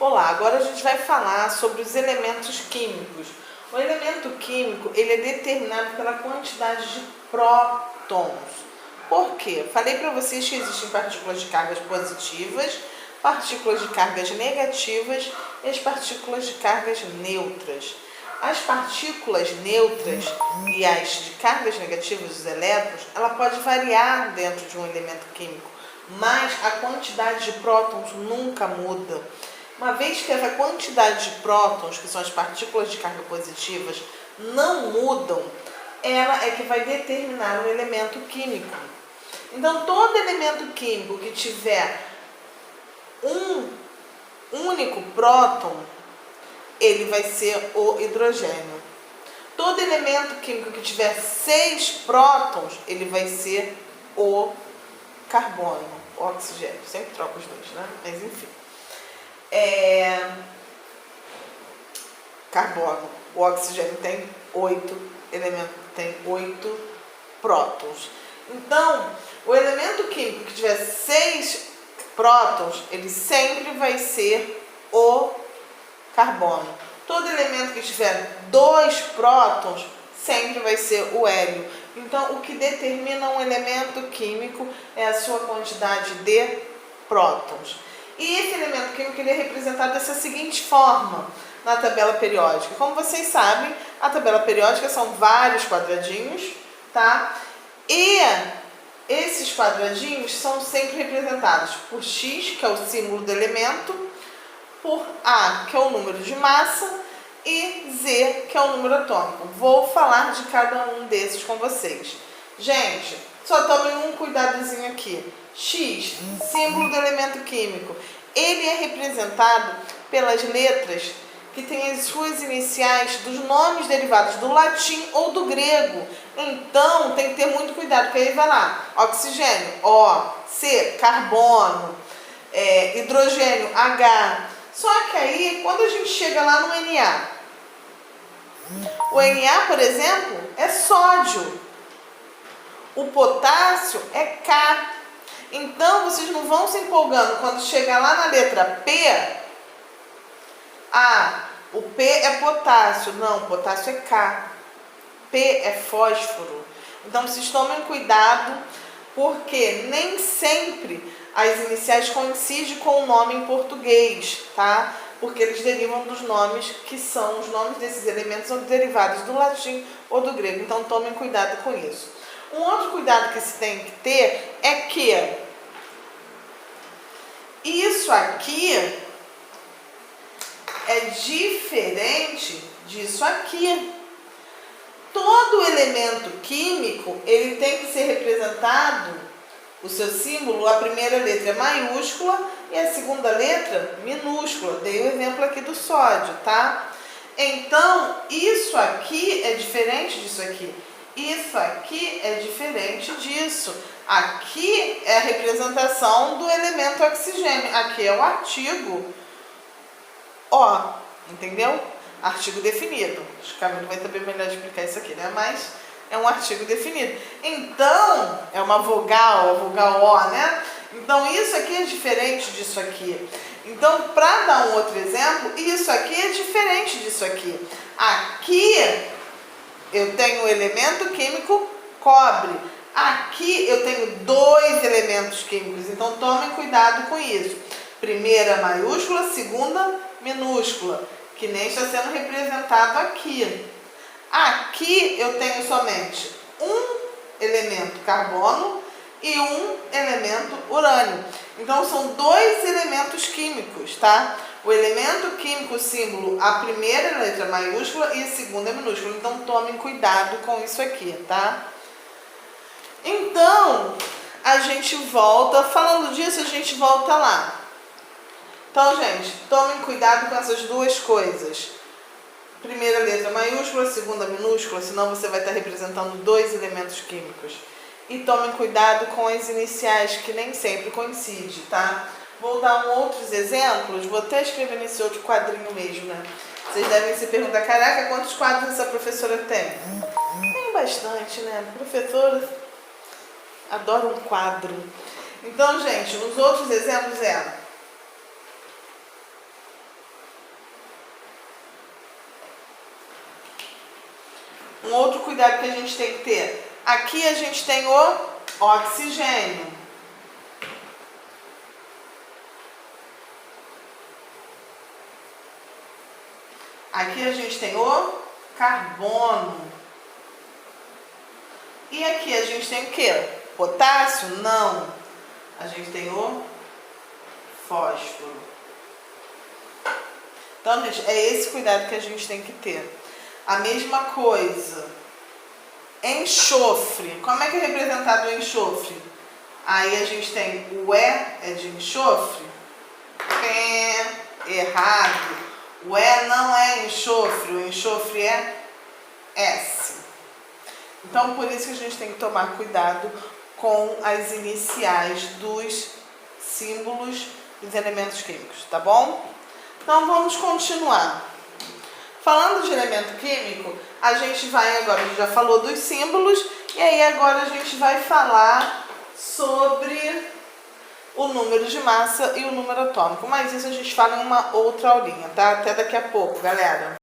Olá, agora a gente vai falar sobre os elementos químicos. O elemento químico, ele é determinado pela quantidade de prótons. Por quê? Falei para vocês que existem partículas de cargas positivas, partículas de cargas negativas e as partículas de cargas neutras. As partículas neutras e as de cargas negativas, os elétrons, ela pode variar dentro de um elemento químico, mas a quantidade de prótons nunca muda. Uma vez que a quantidade de prótons, que são as partículas de carga positivas, não mudam, ela é que vai determinar um elemento químico. Então, todo elemento químico que tiver um único próton, ele vai ser o hidrogênio. Todo elemento químico que tiver 6 prótons, ele vai ser o carbono, o oxigênio. Sempre troco os dois, né? Mas enfim. Carbono. O oxigênio tem 8 elementos, tem 8 prótons. Então, o elemento químico que tiver 6 prótons, ele sempre vai ser o carbono. Todo elemento que tiver 2 prótons, sempre vai ser o hélio. Então, o que determina um elemento químico é a sua quantidade de prótons. E esse elemento químico ele é representado dessa seguinte forma na tabela periódica. Como vocês sabem, a tabela periódica são vários quadradinhos, tá? E esses quadradinhos são sempre representados por X, que é o símbolo do elemento, por A, que é o número de massa, e Z, que é o número atômico. Vou falar de cada um desses com vocês. Gente, só tomem um cuidadozinho aqui. X, símbolo do elemento químico, ele é representado pelas letras que têm as suas iniciais dos nomes derivados do latim ou do grego. Então, tem que ter muito cuidado, porque aí vai lá, oxigênio, O, C, carbono, hidrogênio, H. Só que aí, quando a gente chega lá no Na, o Na, por exemplo, é sódio. O potássio é K. Então, vocês não vão se empolgando quando chegar lá na letra P. O P é potássio. Não, potássio é K. P é fósforo. Então, vocês tomem cuidado, porque nem sempre as iniciais coincidem com o nome em português, tá? Porque eles derivam dos nomes que são os nomes desses elementos são derivados do latim ou do grego. Então, tomem cuidado com isso. Um outro cuidado que se tem que ter é que isso aqui é diferente disso aqui. Todo elemento químico, ele tem que ser representado, o seu símbolo, a primeira letra é maiúscula e a segunda letra minúscula. Dei o exemplo aqui do sódio, tá? Então, isso aqui é diferente disso aqui. Isso aqui é diferente disso. Aqui é a representação do elemento oxigênio. Aqui é o artigo O, entendeu? Artigo definido. Acho que o Camilo vai saber melhor explicar isso aqui, né? Mas é um artigo definido. Então, é uma vogal, a vogal O, né? Então, isso aqui é diferente disso aqui. Então, para dar um outro exemplo, isso aqui é diferente disso aqui. Aqui eu tenho o elemento químico cobre. Aqui eu tenho 2 elementos químicos, então tomem cuidado com isso. Primeira maiúscula, segunda minúscula, que nem está sendo representado aqui. Aqui eu tenho somente um elemento carbono e um elemento urânio. Então são 2 elementos químicos, tá? O elemento químico, símbolo, a primeira letra maiúscula e a segunda minúscula. Então, tomem cuidado com isso aqui, tá? Então, a gente volta, falando disso, a gente volta lá. Então, gente, tomem cuidado com essas 2 coisas. Primeira letra maiúscula, segunda minúscula, senão você vai estar representando 2 elementos químicos. E tomem cuidado com as iniciais, que nem sempre coincidem, tá? Vou dar outros exemplos, vou até escrever nesse outro quadrinho mesmo, né? Vocês devem se perguntar, caraca, quantos quadros essa professora tem? Tem bastante, né? Professora adora um quadro. Então, gente, os outros exemplos Um outro cuidado que a gente tem que ter. Aqui a gente tem o oxigênio. Aqui a gente tem o carbono. E aqui a gente tem o quê? Potássio? Não. A gente tem o fósforo. Então, gente, é esse cuidado que a gente tem que ter. A mesma coisa. Enxofre. Como é que é representado o enxofre? Aí a gente tem o E é de enxofre. Errado. O E não é enxofre. O enxofre é S. Então, por isso que a gente tem que tomar cuidado com as iniciais dos símbolos dos elementos químicos, tá bom? Então, vamos continuar. Falando de elemento químico, a gente vai agora, a gente já falou dos símbolos, e aí agora a gente vai falar sobre o número de massa e o número atômico. Mas isso a gente fala em uma outra aulinha, tá? Até daqui a pouco, galera.